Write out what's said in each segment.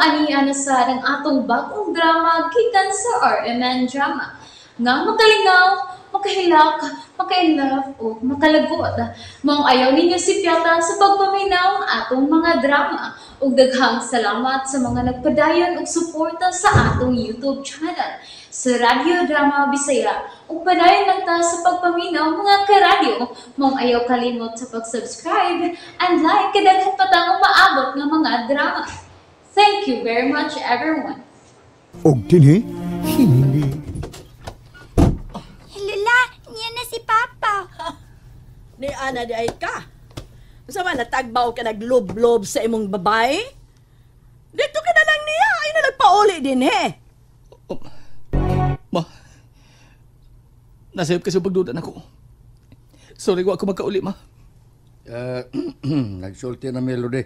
aniya na sa ng atong bagong drama gikan sa RMN Drama. Nga makalingaw, makahilak, maka-inlove, o makalagod. Maong ayaw ninyo si Piata sa pagpaminaw ang atong mga drama. Ug daghang salamat sa mga nagpadayon ug suporta sa atong YouTube channel sa Radyo Drama Bisaya. Ug padayon lang ta sa pagpaminaw mga karadyo. Maong ayaw kalimot sa pag-subscribe and like kadaghan pa tang maabot nga mga drama. Thank you very much everyone. Og dinhi, hindi. Lula, niya na si Papa. Ni Ana di ay ka. Sama natagbaw ka naglob-lob sa imong babae? Dito ka na lang niya. Ay na nagpauli din Ma, nasayop kasi pagdudan ako. Sorry ko ako magkauli, ma. Nagsulti na Melody.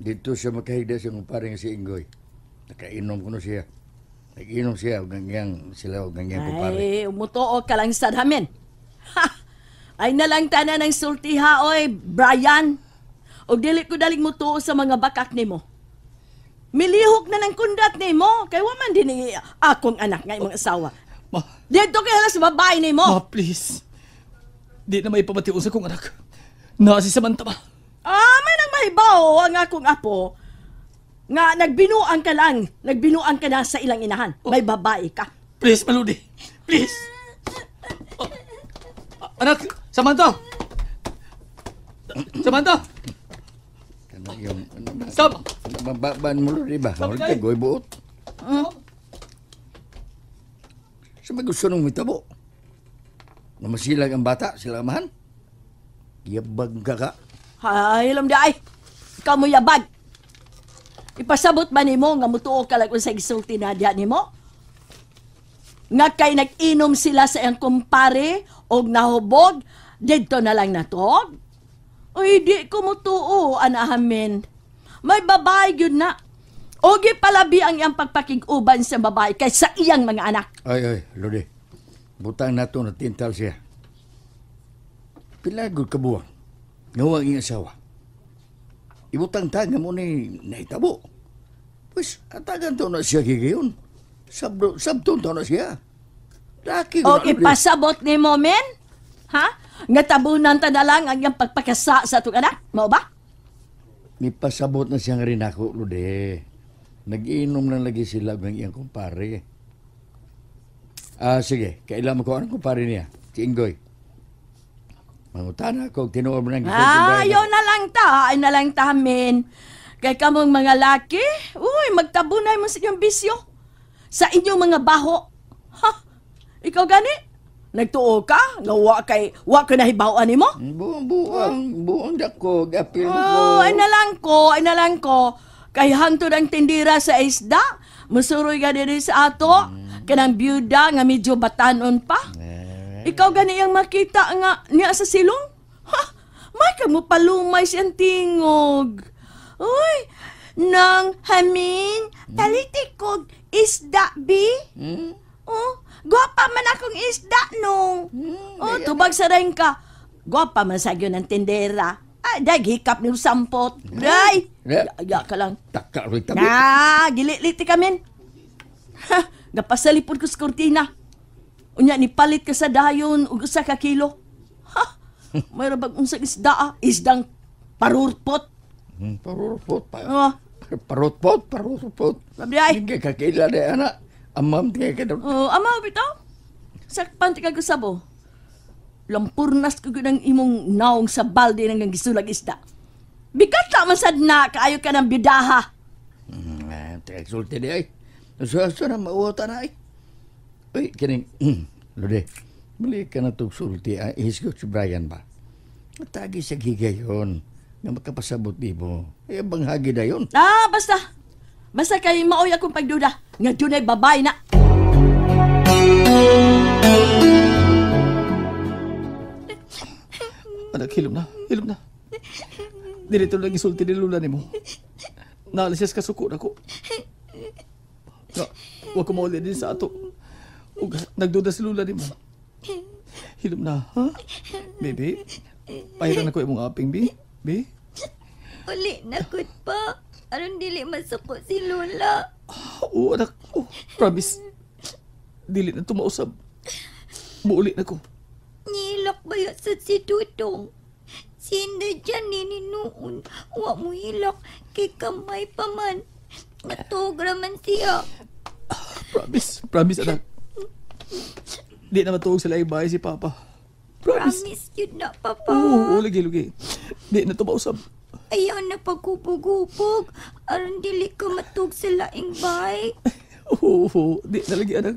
Dito siya makahigda siya ng paring si Ingoy. Nakainom ko na siya. Nag-inom siya, gangyang sila, gangyang kupare. Ay, umutuo ka lang sa damin. Ha! Ay nalang tanan ng sultiha, oy, Brian. O dili ko daling mo tuo sa mga bakak ni mo. Milihok na ng kundat ni mo. Kaya waman din akong anak nga imong asawa. Ma, Dito kaya lang sa babae ni mo. ma, please. Di na may pamatiun sa kong anak. Si Samantha, ma. May nang mahibaw ang akong apo. Nga, nagbinuang ka lang. Nagbinuang ka na sa ilang inahan. May babae ka. Please, Maludi. Please. Anak, Samantha! Samantha! Kana yung, Sam! nababaan mo rin, diba? Sabi Hawal tayo. ka, goy buot. Sabi gusto nung mitabo. Namasilag ang bata, sila amahan. Yabag ka ka. Ay, alam di ay. Ikaw mo yabag. Ipasabot ba ni mo nga mutuo ka lang kung sa isulti na diyan ni mo? Nga kay nag-inom sila sa iyang kumpare o nahubog, dito na lang natog? Uy, di ko mutuo, anahamin. May babae yun na. Ogi palabi ang iyang pagpakig-uban sa babae kaysa iyang mga anak. Ay, Lodi. Butang na ito na tintal siya. Pilagod ka buwang. Ngawang iyong asawa. Ibutang taga mo ni naitabo. Pues, atagan to na siya gigayon. Sabton to na siya. Laki O ko na, ipasabot ni mo, men? Ha? Nga tabunan ta na lang ang iyang pagpakasa sa itong anak? Mau ba? Ipasabot na siya nga rin ako, Lodi. Nag-inom na lagi sila ng iyang kumpare. Sige. Kailan mo ko anong kumpare niya? Si Ingoy. Mangutana ko, tinuwa mo ng Ayaw na lang ta. Ay na lang ta, men. Kay kamong mga laki, uy, magtabunay mo sa inyong bisyo. Sa inyong mga baho. Ha? Ikaw gani? Nagtuo ka? Nga wa ka nahibawaan ni mo? Buong dako, gapil mo ko. Oh, ay na lang ko. Kay hangtod ang tindira sa isda. Musuroy ka din sa ato. Kanang byuda nga medyo batanon pa. Ikaw gani ang makita nga niya sa silong? Ha? May ka mo palumay siyang tingog. Uy, nang hamin, talitikog, isda, bi? Oh, gwapa man akong isda, nung. Tubag sa rin ka. Gwapa man sa ng tindera. Dag, hikap ni sampot. Day! Ya ka lang. Taka rin tabi. Gililiti ka, men. Ha, gapasalipod ko sa kortina. Unya, nipalit ka sa dayon ug usa ka kilo. Ha, may rabag unsang isda, isdang parurpot. Parurpot pa. Parurpot. Sabi ay. Hindi ka kakila na anak. Amam, tingay ka daw. Ama, bitaw. Sakpan ti kagusabo. Lampurnas ko ng imong naong sa balde ng gisulag isda. Bigat man sad na, kaayo ka ng bidaha. Tingay sulti di ay. Nasuaso na mauwata na ay. Uy, kining, Lode, balik ka na itong sulti. Ihisgot si Brian ba? Matagi sa gigayon na makapasabot di mo. Eh, bang hagi na yun? Basta. Basta kay maoy akong pagduda. Nga dunay babay na. Anak, hilom na. Dito lang isulti ni Lula ni mo. Naalis ka suko na ko. Huwag ko mauli din sa ato. Nagduda si Lula ni mo. Hilom na, ha? Baby, pahiran ako imong aping, bi? Uli, nakot po. Aron dili masuko si Lola. Oo, anak. Oh, promise. Dili na tumausab. Buulit na ko. Nilak ba yun sa si Dudong? Sinda dyan ni noon. Wa mo hilak kay kamay pa man. Natugra man siya. Promise. Promise, anak. Di na matuog sa laing bahay si Papa. Promise. Promise yun na, Papa. Oo, lagi. Di na tumausab. Ayaw na pagkupog-upog. Aron dili ka matug sa laing bahay. Oo. Di na lagi, anak.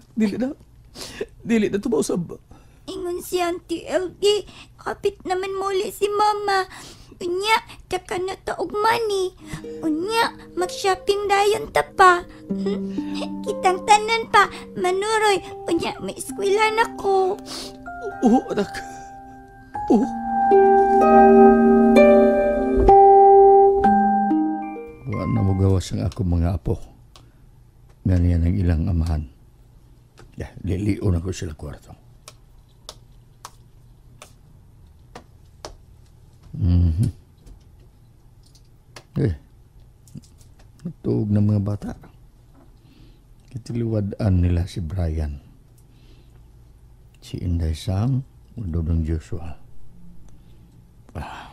Dili na tumausab. Ingon si Auntie LG. Kapit naman muli si Mama. Unya, taka na taog money. Unya, mag-shopping dayon ta pa. Kitang tanan pa, manuroy. Unya, may eskwelahan ako. Oo, anak. Oo. Wa na mo gawas ang ako mga apo. Ganyan ang ilang amahan. Lilion ako sila kwarto. Natuog ng mga bata. Kitiliwadaan nila si Brian, si Inday Sam, o Dodong Joshua.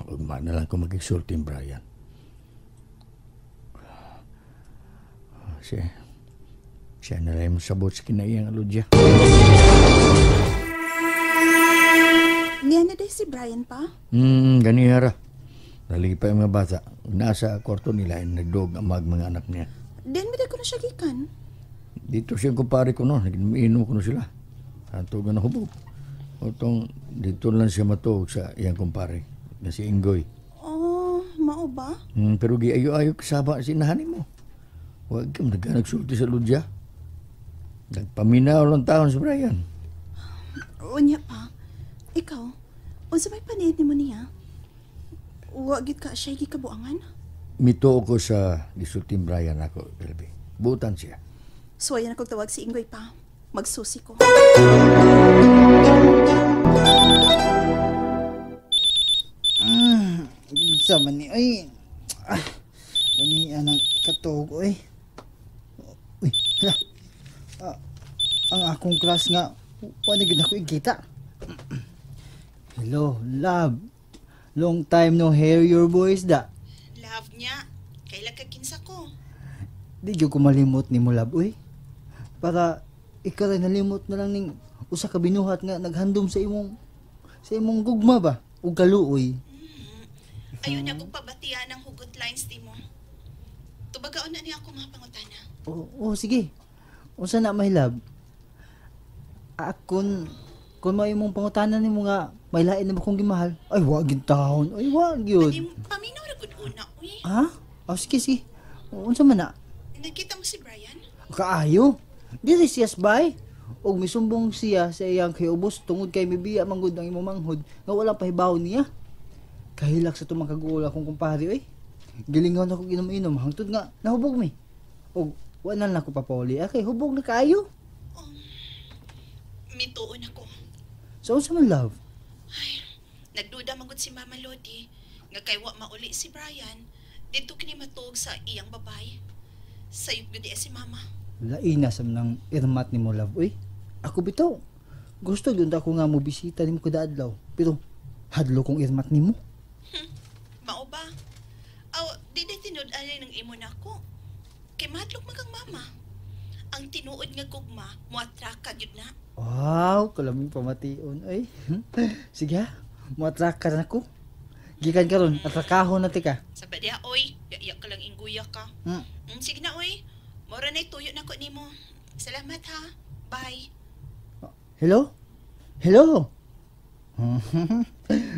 Ugma na lang ko mag-exulti yung Brian. Siya na lang masabot sa kinaiyang aludya. Niyan na day si Brian pa? Ganihara. Naligi pa yung mga bata. Nasa kwarto nila ay nagdog ang mga anak niya. Den mo ko na siya gikan. Dito siya kumpare ko no. Nag-inom ko na sila. Hantugan na hubog. Otong dito lang siya matog sa iyang kumpare. Na si Ingoy. Oh, mao ba? Pero giayo-ayo kasaba si nahanin mo. Huwag kang nagsulti sa ludya. Nagpaminaw lang taon si Brian. Unya pa. Ikaw, unsa may paniid ni mo niya? Wagit ka siya gikabuangan? Mito ko sa gisulting Brian ako, Elby. Butan siya. So ayan akong tawag si Ingoy pa. Magsusi ko. Sama ni ay. Lamian ang katog oy. Uy, hala. Ang akong class nga wala gid ako ikita. Hello, love. Long time no hear your voice da. Love niya. Kailan ka kinsa ko? Di gyud ko malimot nimo love oy. Para ikaw rin nalimot na lang ning usa ka binuhat nga naghandom sa imong gugma ba ug kaluoy. Ayun na kong pabatian ng hugot lines di mo. Tubagaon na niya ako mga pangutana. Oo, sige. Unsa na my love? Kung may imong pangutanan nimo nga may lain na akong gimahal. Ay, wag gyud taon. Ay, wag gyud. Paminaw ra gud una, uy. Ha? Sige. Unsa man na? Nakita mo si Brian? Kaayo. Dili siyas bay. Og misumbong siya sa iyang kayubos tungod kay mibiya manggod ang imong manghod nga wala pahibaw niya. Kahilak sa tumang kaguol akong kumpare oy. Gilingaw na ko inom-inom hangtod nga nahubog mi. Og wala na ko papoli. Okay, hubog na kaayo. Mituon ako. So unsa man love? Ay, nagduda magud si Mama Lodi nga kay wa mauli si Brian dito kini matuog sa iyang babay. Sayop gud si Mama. Laina sa nang irmat nimo love oy. Ako bitaw. Gusto gyud ako nga mo bisita nimo kada adlaw. Pero hadlo kong irmat nimo. Mao ba? Aw, di tinud-alay ng imo nako. Kay madlok man kang mama. Ang tinuod nga gugma, mo-attract ka gyud na. Wow, kalaming pamation ay. Sige ha, mo-attract ka na ko. Gikan karon, atrakahon na ti ka. Sabad ya, oy, iyak ka lang ingguya ka. Sige na, oy. Mora na'y tuyo na ko nimo. Salamat ha. Bye. Hello? Hello?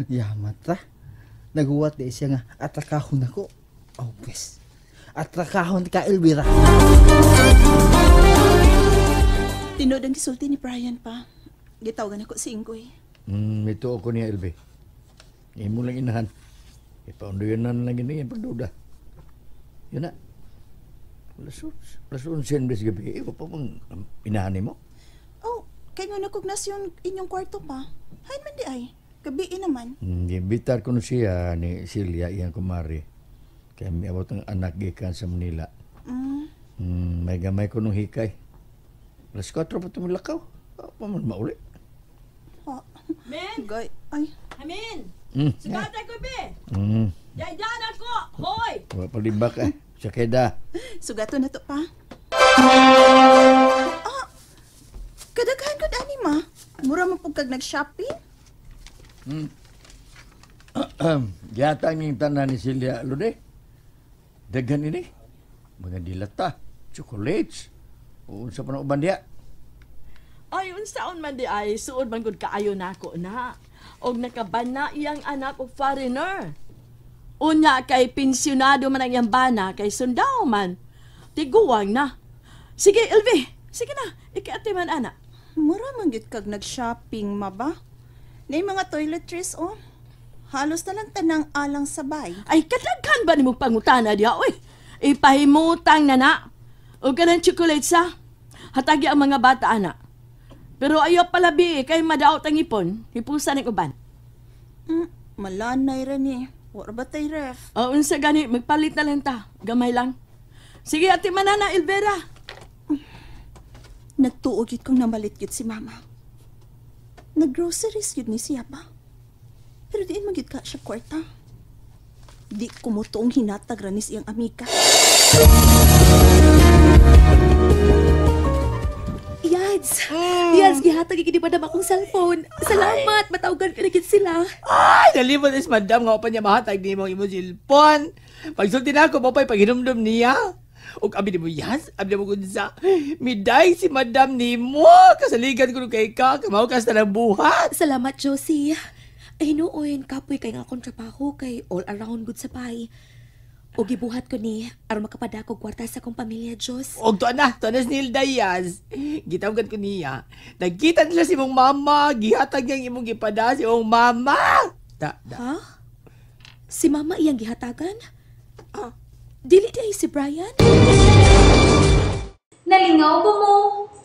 Yamat ra. Naguwat di siya nga atrakahon ako. Oh, yes. Atrakahon ka, Elvira. Tinood ang gisulti ni Brian pa. Gitawagan ako si Ingoy. Ito ako niya, Elby. Imo lang inahan. Ipaunduyanan lang ini yung pagduda. Yun na. Lasun siyempre sa gabi. Iwa pa mong inahan mo? Oh, kay nga nakugnasyon inyong kwarto pa. Hain man di ay. Gabi naman. Bitar ko na siya ni Silya, iyang kumari. Kaya may abot ang anak gikan sa Manila. Mm. May gamay ko nung hikay. Alas 4 pa ito lakaw. Pa man mauli. Men! Gay, ay. Amin! Hmm. Sugatay ko, be! Hmm. Daydan ako! Hoy! Wala palibak Sa keda. Sugato na to pa. Kadaghan ko dani ma. Mura mo pagkag nag-shopping. Yata ang tanan ni Celia Lude. Dagan ini. Mga dilata, chocolates. O sa panauban diya. Ay, unsaon man di ay, suod man gud kaayo nako na. Og nakabana iyang anak og foreigner. Unya kay pensyonado man ang iyang bana kay sundaw man. Tiguwang na. Sige, Elvi. Sige na. Ikiati man, anak. Mura man gyud kag nag-shopping ma ba? Nay mga toiletries oh. Halos na lang tanang alang sabay. Ay, kadaghan ba ni mo pangutana diya? Uy, ipahimutang na na. O ganang chocolate sa. Hatagi ang mga bata, anak. Pero ayaw palabi, kay madaot ang ipon. Hipusan ng uban. Malanay rin eh. Wala ba tay ref? O, unsa gani, magpalit na lang ta. Gamay lang. Sige, ati manana, Elvera. Nagtuog yun kong namalit yun si mama. Nag-groceries yun ni siya ba? Pero diin magyud ka siya kwarta. Di kumutoong hinatag ranis iyang amika. Yads, gihatag ikini madam akong cellphone. Salamat, matawgan ka na gid sila. Ay, nalimot is madam nga pa niya mahatag ni mo imo silpon. Pagsulti na ako, mapay paghinumdum niya. O abi ni mo yas, abi ni mo kunsa. Miday si madam ni mo. Kasaligan ko kay ka, kamaw ka sa buhat. Salamat, Josie. Ay, noon, kapoy kay nga akong trabaho kay all around good sa pay. O gibuhat ko ni, aron makapadako kwarta sa akong pamilya, Diyos. Og to na si Nilda Yas. Gitawgan ko niya. Nagkita nila si mong mama, gihatag niyang imong gipada si mong mama. Ha? Si mama iyang gihatagan? Dili di si Brian? Nalingaw ba mo?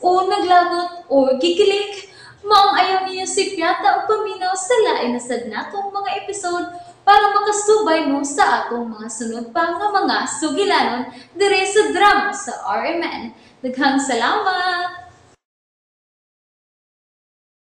O naglagot? O gikilik? Maong ayaw niya si Piata o paminaw sa lain na sad natong mga episode para makasubay mo sa atong mga sunod pa nga mga sugilanon dire sa drama sa RMN. Daghang salamat!